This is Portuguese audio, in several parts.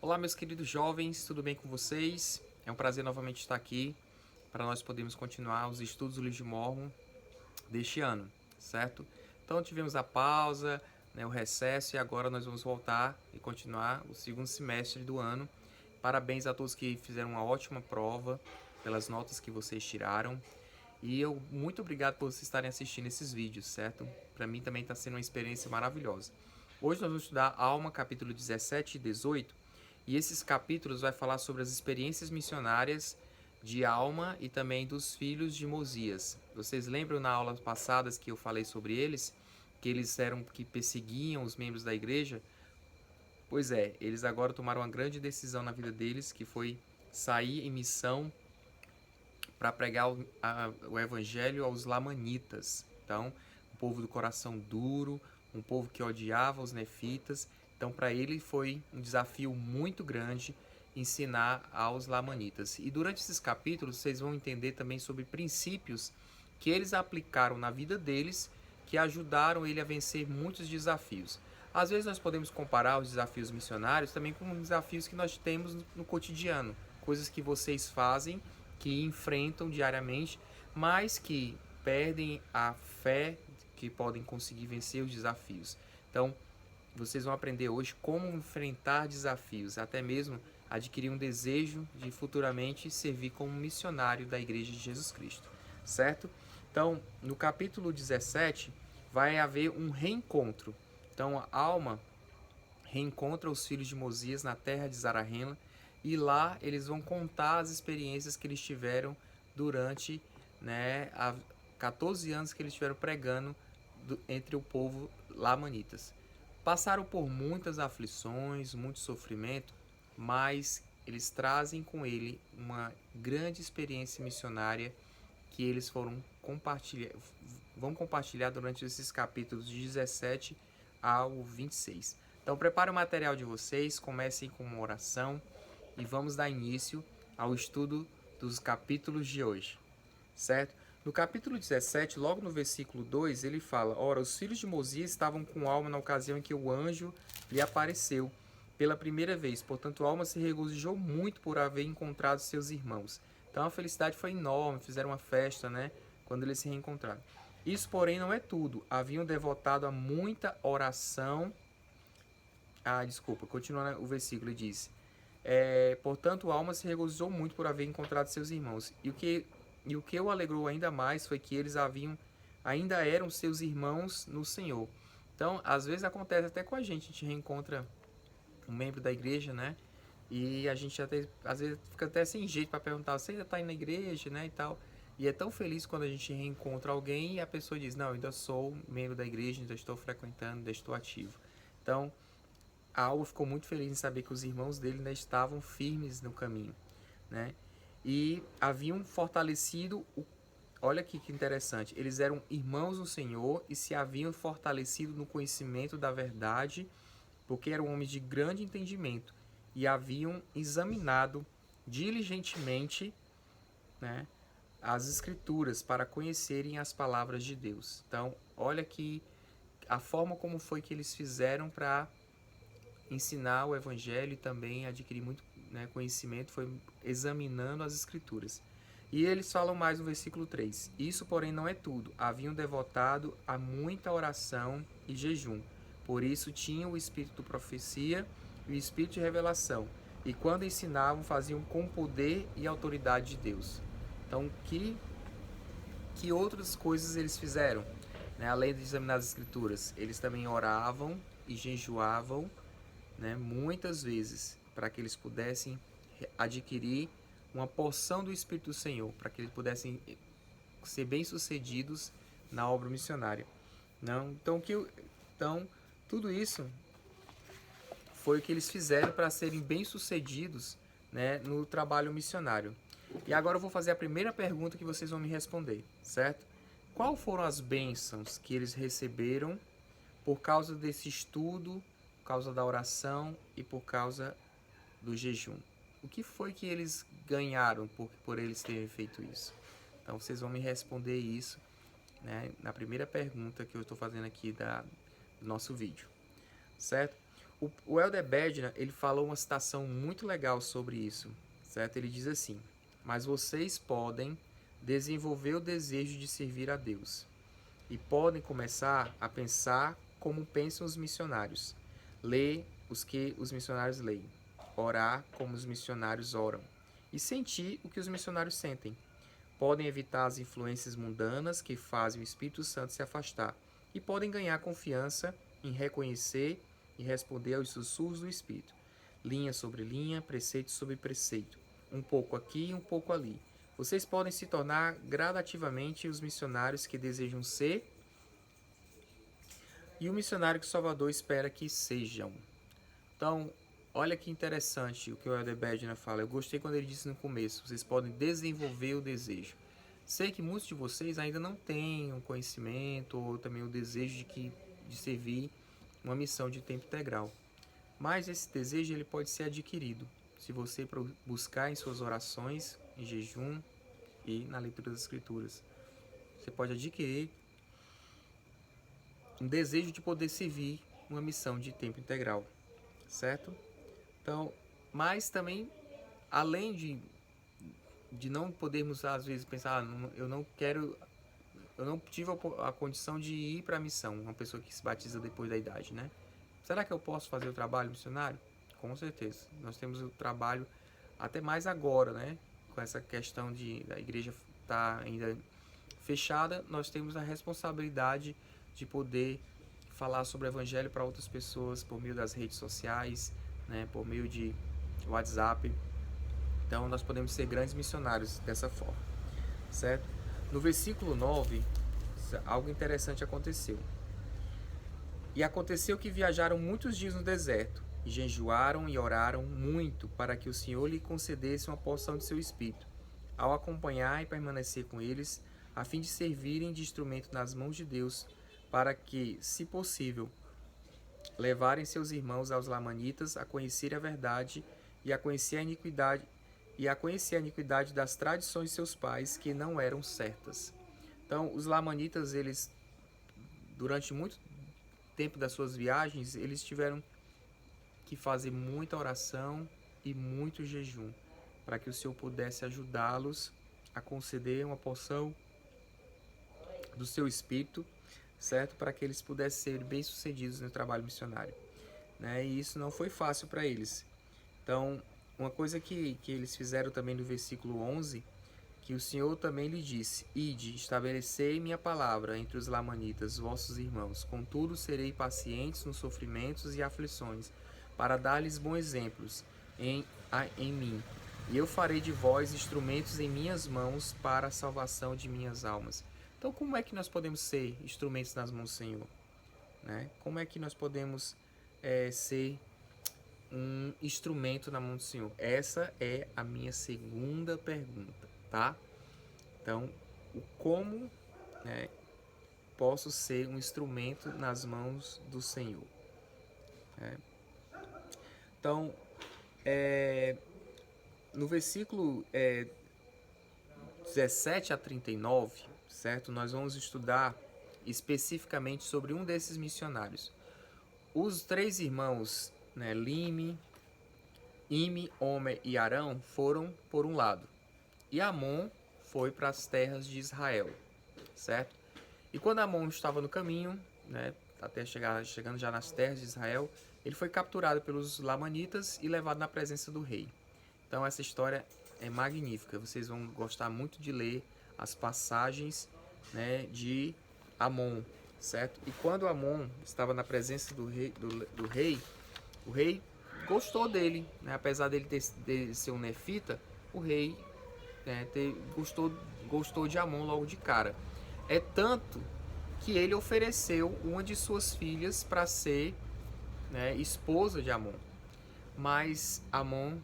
Olá, meus queridos jovens, tudo bem com vocês? É um prazer novamente estar aqui para nós podermos continuar os estudos do livro de Mórmon deste ano, certo? Então tivemos a pausa, né, o recesso e agora nós vamos voltar e continuar o segundo semestre do ano. Parabéns a todos que fizeram uma ótima prova, pelas notas que vocês tiraram. E eu muito obrigado por vocês estarem assistindo esses vídeos, certo? Para mim também está sendo uma experiência maravilhosa. Hoje nós vamos estudar Alma, capítulo 17 e 18, e esses capítulos vai falar sobre as experiências missionárias de Alma e também dos filhos de Mosias. Vocês lembram na aula passadas que eu falei sobre eles, que eles eram que perseguiam os membros da igreja? Pois é, eles agora tomaram uma grande decisão na vida deles, que foi sair em missão para pregar o evangelho aos lamanitas. Então, um povo do coração duro, um povo que odiava os nefitas. Então, para ele foi um desafio muito grande ensinar aos lamanitas. E durante esses capítulos, vocês vão entender também sobre princípios que eles aplicaram na vida deles, que ajudaram ele a vencer muitos desafios. Às vezes nós podemos comparar os desafios missionários também com desafios que nós temos no cotidiano, coisas que vocês fazem, que enfrentam diariamente, mas que perdem a fé que podem conseguir vencer os desafios. Então, vocês vão aprender hoje como enfrentar desafios, até mesmo adquirir um desejo de futuramente servir como missionário da Igreja de Jesus Cristo, certo? Então, no capítulo 17, vai haver um reencontro. Então, a Alma reencontra os filhos de Mosias na terra de Zarahemla e lá eles vão contar as experiências que eles tiveram durante, né, 14 anos que eles estiveram pregando entre o povo lamanitas. Passaram por muitas aflições, muito sofrimento, mas eles trazem com ele uma grande experiência missionária que eles vão compartilhar durante esses capítulos de 17 ao 26. Então prepare o material de vocês, comecem com uma oração e vamos dar início ao estudo dos capítulos de hoje, certo? No capítulo 17, logo no versículo 2, ele fala: Ora, os filhos de Mosias estavam com Alma na ocasião em que o anjo lhe apareceu pela primeira vez. Portanto, Alma se regozijou muito por haver encontrado seus irmãos. Então a felicidade foi enorme, fizeram uma festa, né? Quando eles se reencontraram. Isso, porém, não é tudo. Haviam devotado a muita oração. Desculpa, continua o versículo e diz: portanto, Alma se regozijou muito por haver encontrado seus irmãos. E o que o alegrou ainda mais foi que eles ainda eram seus irmãos no Senhor. Então, às vezes acontece até com a gente reencontra um membro da igreja, né? E a gente até, às vezes fica até sem jeito para perguntar: você ainda está indo na igreja, né? E tal. E é tão feliz quando a gente reencontra alguém e a pessoa diz: não, eu ainda sou membro da igreja, ainda estou frequentando, ainda estou ativo. Então, Alma ficou muito feliz em saber que os irmãos dele ainda estavam firmes no caminho, né? E haviam fortalecido olha aqui que interessante, eles eram irmãos no Senhor e se haviam fortalecido no conhecimento da verdade, porque eram homens de grande entendimento e haviam examinado diligentemente, né, as escrituras para conhecerem as palavras de Deus. Então, olha que a forma como foi que eles fizeram para ensinar o evangelho e também adquirir muito, né, conhecimento foi examinando as escrituras. E eles falam mais no versículo 3: Isso, porém, não é tudo. Haviam devotado a muita oração e jejum. Por isso tinham o espírito de profecia e o espírito de revelação. E quando ensinavam, faziam com poder e autoridade de Deus. Então, que outras coisas eles fizeram? Né? Além de examinar as escrituras, eles também oravam e jejuavam, né, muitas vezes, para que eles pudessem adquirir uma porção do Espírito do Senhor, para que eles pudessem ser bem-sucedidos na obra missionária. Não? Então, tudo isso foi o que eles fizeram para serem bem-sucedidos, né, no trabalho missionário. E agora eu vou fazer a primeira pergunta que vocês vão me responder, certo? Qual foram as bênçãos que eles receberam por causa desse estudo, por causa da oração e por causa do jejum? O que foi que eles ganharam por eles terem feito isso? Então vocês vão me responder isso, né, na primeira pergunta que eu estou fazendo aqui do nosso vídeo, certo? O Elder Bednar, ele falou uma citação muito legal sobre isso, certo? Ele diz assim: mas vocês podem desenvolver o desejo de servir a Deus e podem começar a pensar como pensam os missionários, ler os que os missionários leem, orar como os missionários oram e sentir o que os missionários sentem. Podem evitar as influências mundanas que fazem o Espírito Santo se afastar e podem ganhar confiança em reconhecer e responder aos sussurros do Espírito. Linha sobre linha, preceito sobre preceito. Um pouco aqui e um pouco ali. Vocês podem se tornar gradativamente os missionários que desejam ser e o missionário que Salvador espera que sejam. Então, olha que interessante o que o Elder Bednar fala. Eu gostei quando ele disse no começo, vocês podem desenvolver o desejo. Sei que muitos de vocês ainda não têm um conhecimento ou também o desejo de servir uma missão de tempo integral. Mas esse desejo ele pode ser adquirido se você buscar em suas orações, em jejum e na leitura das Escrituras. Você pode adquirir um desejo de poder servir uma missão de tempo integral, certo? Então, mas também, além de não podermos às vezes pensar, eu não tive a condição de ir para a missão, uma pessoa que se batiza depois da idade, né? Será que eu posso fazer o trabalho missionário? Com certeza. Nós temos o trabalho até mais agora, né? Com essa questão da igreja estar ainda fechada, nós temos a responsabilidade de poder falar sobre o evangelho para outras pessoas por meio das redes sociais, né? Por meio de WhatsApp. Então nós podemos ser grandes missionários dessa forma, certo? No versículo 9, algo interessante aconteceu. E aconteceu que viajaram muitos dias no deserto, e jejuaram e oraram muito para que o Senhor lhe concedesse uma porção de seu espírito, ao acompanhar e permanecer com eles, a fim de servirem de instrumento nas mãos de Deus, para que, se possível, levarem seus irmãos aos lamanitas a conhecer a verdade e a conhecer a iniquidade das tradições de seus pais que não eram certas. Então, os lamanitas, eles durante muito tempo das suas viagens, eles tiveram que fazer muita oração e muito jejum para que o Senhor pudesse ajudá-los a conceder uma porção do seu espírito, certo? Para que eles pudessem ser bem-sucedidos no trabalho missionário, né? E isso não foi fácil para eles. Então, uma coisa que eles fizeram também no versículo 11, que o Senhor também lhe disse: Ide, estabelecei minha palavra entre os lamanitas, vossos irmãos. Contudo, serei pacientes nos sofrimentos e aflições, para dar-lhes bons exemplos em mim. E eu farei de vós instrumentos em minhas mãos para a salvação de minhas almas. Então, como é que nós podemos ser instrumentos nas mãos do Senhor? Né? Como é que nós podemos ser um instrumento na mão do Senhor? Essa é a minha segunda pergunta, tá? Então, como, né, posso ser um instrumento nas mãos do Senhor? Então, no versículo 17 a 39, certo? Nós vamos estudar especificamente sobre um desses missionários. Os três irmãos, né, Lime, Ime, Homer e Arão foram por um lado, e Amon foi para as terras de Israel, certo? E quando Amon estava no caminho, né, até chegando já nas terras de Israel, ele foi capturado pelos lamanitas e levado na presença do rei. Então essa história é magnífica, vocês vão gostar muito de ler as passagens, né, de Amon, certo? E quando Amon estava na presença do rei, o rei gostou dele, né? Apesar dele ser um nefita, o rei, né, gostou de Amon logo de cara. É tanto que ele ofereceu uma de suas filhas para ser, né, esposa de Amon. Mas Amon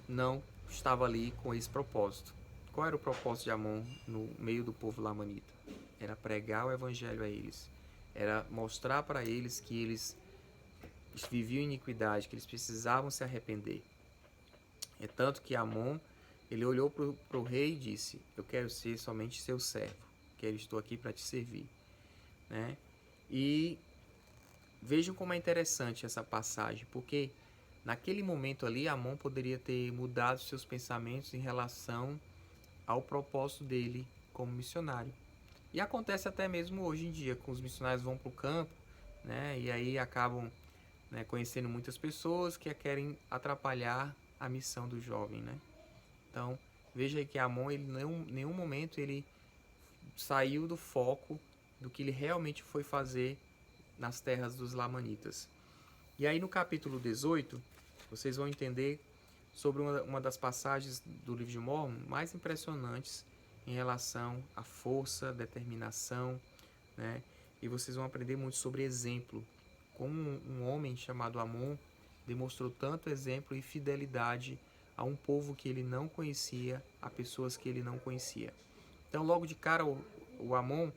não estava ali com esse propósito. Qual era o propósito de Amon no meio do povo lamanita? Era pregar o evangelho a eles. Era mostrar para eles que eles viviam iniquidade, que eles precisavam se arrepender. É tanto que Amon, ele olhou para o rei e disse: eu quero ser somente seu servo, estou aqui para te servir, né? E vejam como é interessante essa passagem, porque naquele momento ali, Amon poderia ter mudado seus pensamentos em relação ao propósito dele como missionário. E acontece até mesmo hoje em dia, com os missionários vão para o campo, né, e aí acabam, né, conhecendo muitas pessoas que querem atrapalhar a missão do jovem, né? Então, veja aí que Amon, ele em nenhum momento ele saiu do foco do que ele realmente foi fazer nas terras dos Lamanitas. E aí no capítulo 18, vocês vão entender sobre uma das passagens do livro de Mórmon mais impressionantes em relação à força, determinação, né? E vocês vão aprender muito sobre exemplo. Como um homem chamado Amon demonstrou tanto exemplo e fidelidade a um povo que ele não conhecia, a pessoas que ele não conhecia. Então, logo de cara, o Amon,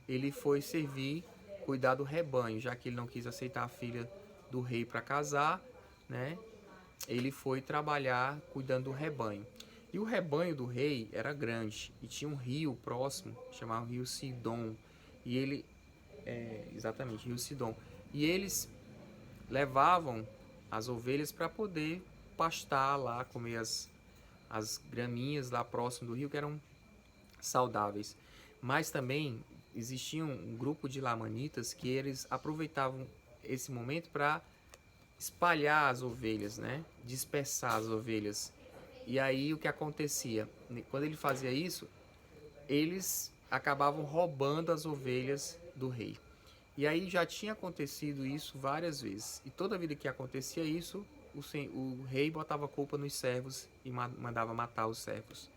ele foi servir, cuidar do rebanho, já que ele não quis aceitar a filha do rei para casar, né? Ele foi trabalhar cuidando do rebanho. E o rebanho do rei era grande e tinha um rio próximo, chamado Rio Sidom. E ele, exatamente, Rio Sidom. E eles levavam as ovelhas para poder pastar lá, comer as graminhas lá próximo do rio, que eram saudáveis. Mas também existia um grupo de lamanitas que eles aproveitavam esse momento para espalhar as ovelhas, né? Dispersar as ovelhas. E aí o que acontecia? Quando ele fazia isso, eles acabavam roubando as ovelhas do rei. E aí já tinha acontecido isso várias vezes. E toda vida que acontecia isso, o rei botava a culpa nos servos e mandava matar os servos.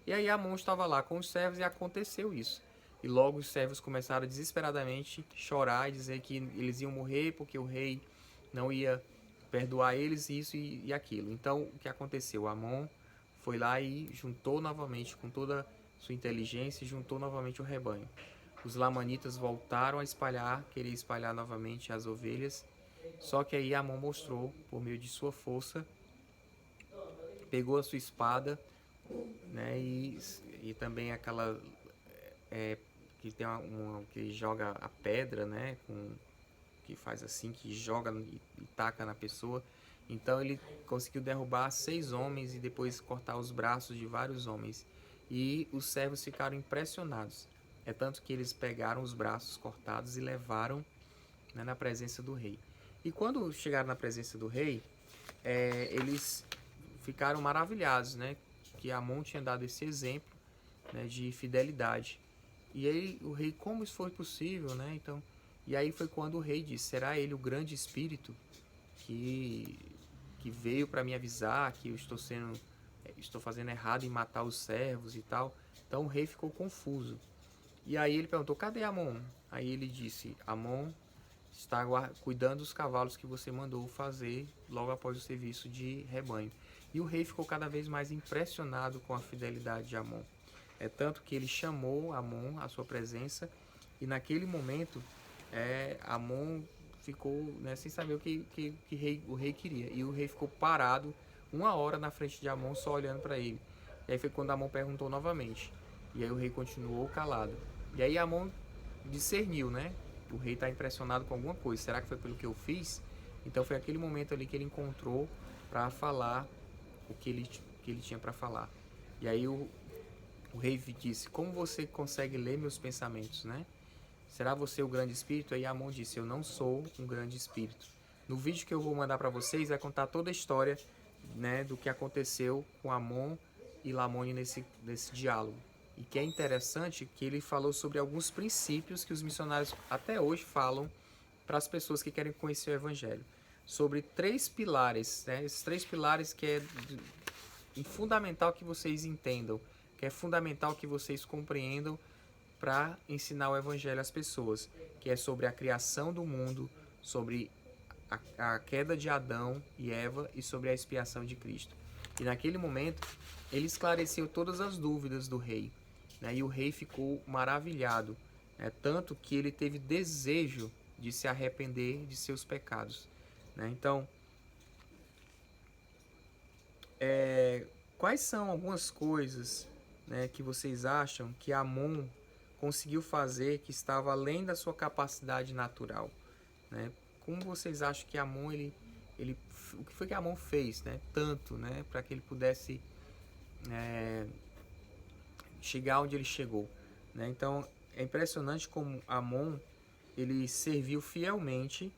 E aí Amon estava lá com os servos e aconteceu isso. E logo os servos começaram desesperadamente chorar e dizer que eles iam morrer porque o rei não ia perdoar eles, isso e aquilo. Então o que aconteceu? Amon foi lá e juntou novamente, com toda sua inteligência, juntou novamente o rebanho. Os lamanitas voltaram a querer espalhar novamente as ovelhas. Só que aí Amon mostrou, por meio de sua força, pegou a sua espada, né, e também aquela que tem que joga a pedra, né, que faz assim, que joga e taca na pessoa. Então ele conseguiu derrubar 6 homens e depois cortar os braços de vários homens. E os servos ficaram impressionados. É tanto que eles pegaram os braços cortados e levaram, né, na presença do rei. E quando chegaram na presença do rei, eles ficaram maravilhados, né, que Amon tinha dado esse exemplo, né, de fidelidade. E aí o rei, como isso foi possível, né? Então, e aí foi quando o rei disse: será ele o grande espírito que veio para me avisar que eu estou fazendo errado em matar os servos e tal? Então o rei ficou confuso. E aí ele perguntou: cadê Amon? Aí ele disse: Amon está cuidando dos cavalos que você mandou fazer logo após o serviço de rebanho. E o rei ficou cada vez mais impressionado com a fidelidade de Amon. É tanto que ele chamou Amon à sua presença e naquele momento Amon ficou, né, sem saber o que o rei queria. E o rei ficou parado 1 hora na frente de Amon só olhando para ele. E aí foi quando Amon perguntou novamente. E aí o rei continuou calado. E aí Amon discerniu, né? O rei está impressionado com alguma coisa. Será que foi pelo que eu fiz? Então foi aquele momento ali que ele encontrou para falar o que ele tinha para falar. E aí o rei disse: como você consegue ler meus pensamentos, né? Será você o grande espírito? Aí Amon disse: eu não sou um grande espírito. No vídeo que eu vou mandar para vocês vai contar toda a história, né, do que aconteceu com Amon e Lamoni nesse diálogo. E que é interessante que ele falou sobre alguns princípios que os missionários até hoje falam para as pessoas que querem conhecer o Evangelho. Sobre 3 pilares, né? Esses 3 pilares que é fundamental que vocês entendam, que é fundamental que vocês compreendam para ensinar o Evangelho às pessoas, que é sobre a criação do mundo, sobre a queda de Adão e Eva e sobre a expiação de Cristo. E naquele momento ele esclareceu todas as dúvidas do rei, né? E o rei ficou maravilhado, né? Tanto que ele teve desejo de se arrepender de seus pecados, né? Então, quais são algumas coisas, né, que vocês acham que Amon conseguiu fazer que estava além da sua capacidade natural, né? como vocês acham que Amon, o que foi que Amon fez, né? Tanto, né? Para que ele pudesse chegar onde ele chegou, né? Então, é impressionante como Amon, ele serviu fielmente,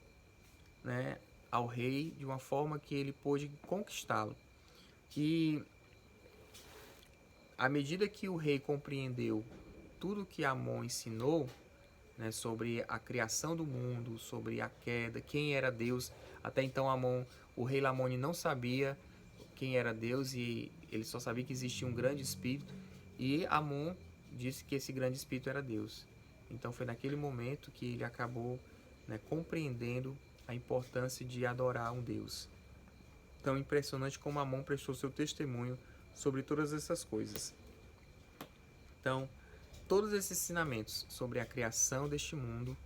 né, ao rei de uma forma que ele pôde conquistá-lo. E à medida que o rei compreendeu tudo que Amon ensinou, né, sobre a criação do mundo, sobre a queda, quem era Deus. Até então o rei Lamoni não sabia quem era Deus e ele só sabia que existia um grande espírito, e Amon disse que esse grande espírito era Deus. Então foi naquele momento que ele acabou, né, compreendendo a importância de adorar um Deus. Então é impressionante como Amon prestou seu testemunho sobre todas essas coisas. Então, todos esses ensinamentos sobre a criação deste mundo,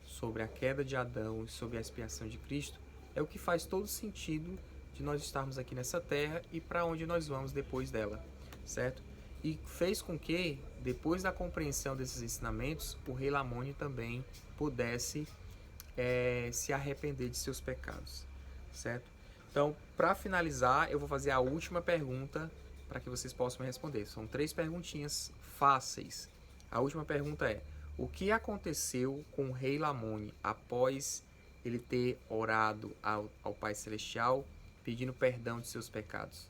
sobre a queda de Adão e sobre a expiação de Cristo, é o que faz todo sentido de nós estarmos aqui nessa terra e para onde nós vamos depois dela, certo? E fez com que, depois da compreensão desses ensinamentos, o rei Lamoni também pudesse se arrepender de seus pecados, certo? Então, para finalizar, eu vou fazer a última pergunta para que vocês possam me responder. São 3 perguntinhas fáceis. A última pergunta é: o que aconteceu com o rei Lamoni após ele ter orado ao Pai Celestial pedindo perdão de seus pecados?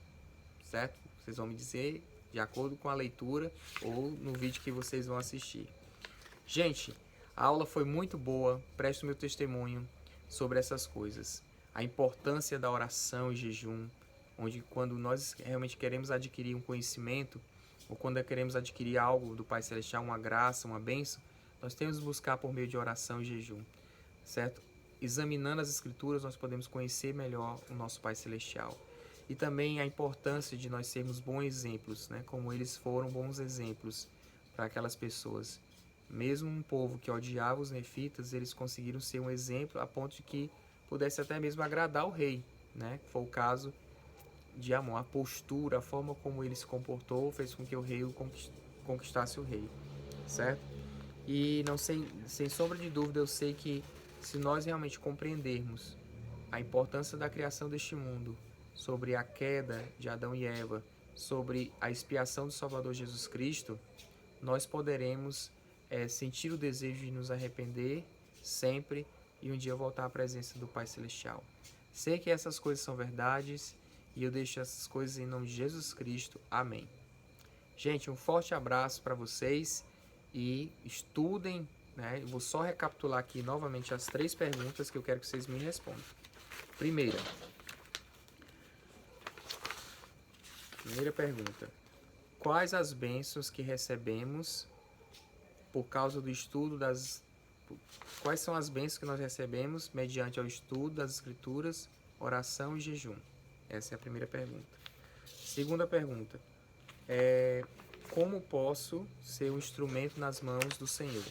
Certo? Vocês vão me dizer de acordo com a leitura ou no vídeo que vocês vão assistir. Gente, a aula foi muito boa. Presto meu testemunho sobre essas coisas. A importância da oração e jejum, onde quando nós realmente queremos adquirir um conhecimento, ou quando queremos adquirir algo do Pai Celestial, uma graça, uma bênção, nós temos que buscar por meio de oração e jejum, certo? Examinando as Escrituras, nós podemos conhecer melhor o nosso Pai Celestial. E também a importância de nós sermos bons exemplos, né? Como eles foram bons exemplos para aquelas pessoas. Mesmo um povo que odiava os nefitas, eles conseguiram ser um exemplo a ponto de que pudesse até mesmo agradar o rei, né? Foi o caso de Amon. A postura, a forma como ele se comportou, fez com que o rei conquistasse o rei, certo? E não sem sombra de dúvida, eu sei que se nós realmente compreendermos a importância da criação deste mundo, sobre a queda de Adão e Eva, sobre a expiação do Salvador Jesus Cristo, nós poderemos sentir o desejo de nos arrepender sempre e um dia voltar à presença do Pai Celestial. Sei que essas coisas são verdades e eu deixo essas coisas em nome de Jesus Cristo. Amém. Gente, um forte abraço para vocês e estudem, né? Eu vou só recapitular aqui novamente as 3 perguntas que eu quero que vocês me respondam. Primeira pergunta: quais as bênçãos que recebemos por causa do estudo Quais são as bênçãos que nós recebemos mediante o estudo das Escrituras, oração e jejum? Essa é a primeira pergunta. Segunda pergunta: como posso ser um instrumento nas mãos do Senhor?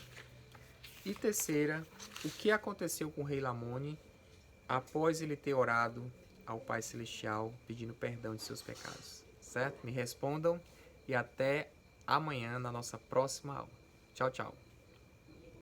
E terceira: o que aconteceu com o rei Lamoni após ele ter orado ao Pai Celestial pedindo perdão de seus pecados? Certo? Me respondam e até amanhã na nossa próxima aula. Tchau, tchau.